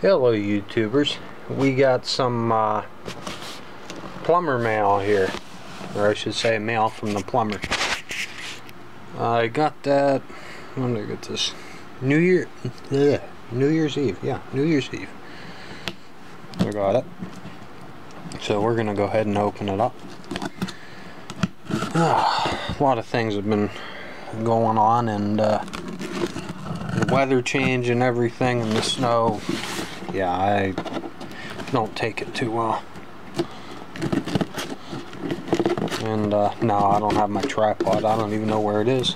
Hello YouTubers, we got some plumber mail here, or I should say mail from the plumber. I got that, when did I get this? New Year's Eve, yeah, New Year's Eve. I got it. So we're gonna go ahead and open it up. A lot of things have been going on, and the weather change and everything, and the snow. Yeah, I don't take it too well. And no, I don't have my tripod. I don't even know where it is.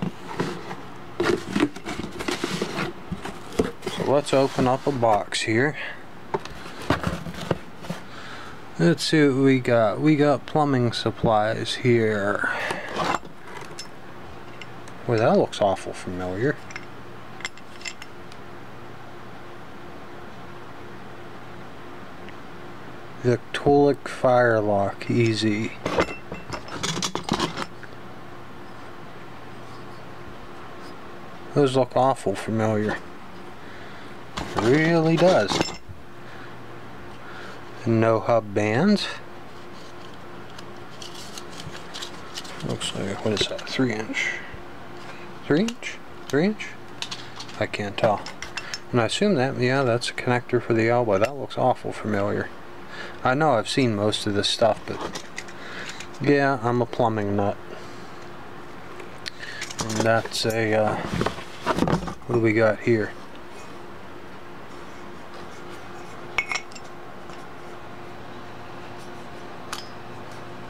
So let's open up a box here. Let's see what we got. We got plumbing supplies here. Well, that looks awful familiar. Victolic Firelock Easy. Those look awful familiar. It really does. No hub bands. Looks like, what is that? 3-inch? 3-inch? 3-inch? I can't tell. And I assume that, yeah, that's a connector for the elbow. That looks awful familiar. I know I've seen most of this stuff, but yeah, I'm a plumbing nut. And that's a, what do we got here?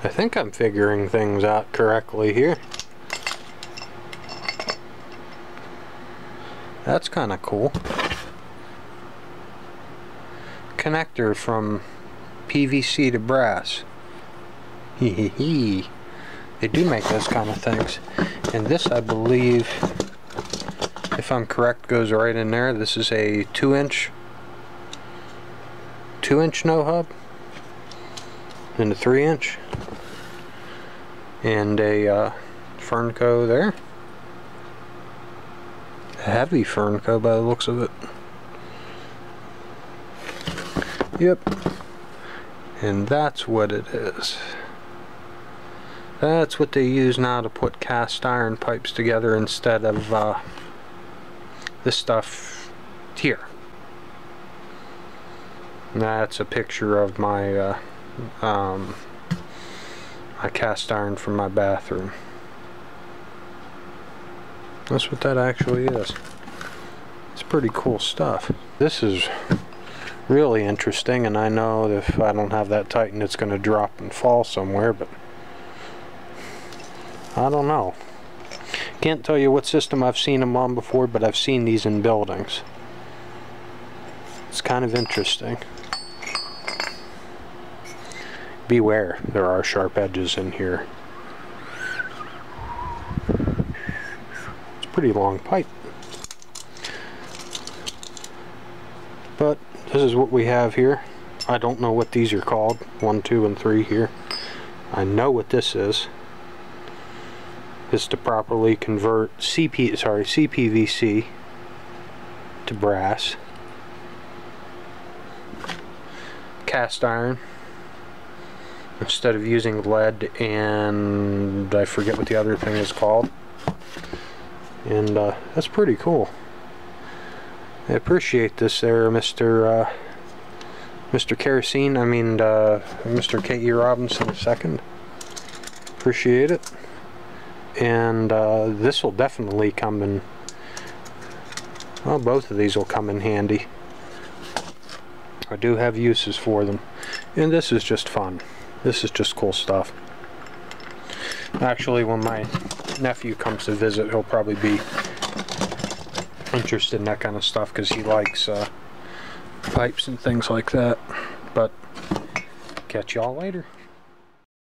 I think I'm figuring things out correctly here. That's kind of cool. Connector from PVC to brass. Hee. They do make those kind of things. And this, I believe, if I'm correct, goes right in there. This is a 2-inch no hub, and a 3-inch, and a Fernco there. A heavy Fernco by the looks of it. Yep. And that's what it is. That's what they use now to put cast iron pipes together instead of this stuff here. And that's a picture of my my cast iron from my bathroom. That's what that actually is. It's pretty cool stuff. This is really interesting, and I know that if I don't have that tightened, it's going to drop and fall somewhere, but I don't know. Can't tell you what system I've seen them on before, but I've seen these in buildings. It's kind of interesting. Beware, there are sharp edges in here. It's a pretty long pipe. But this is what we have here. I don't know what these are called. 1, 2, and 3 here. I know what this is. It's to properly convert CPVC to brass. Cast iron instead of using lead, and I forget what the other thing is called. And that's pretty cool. I appreciate this there, Mr. Kerosene, Mr. K.E. Robinson II. Appreciate it. And this will definitely come in, well, both of these will come in handy. I do have uses for them. And this is just fun. This is just cool stuff. Actually, when my nephew comes to visit, he'll probably be interested in that kind of stuff because he likes pipes and things like that. But catch y'all later.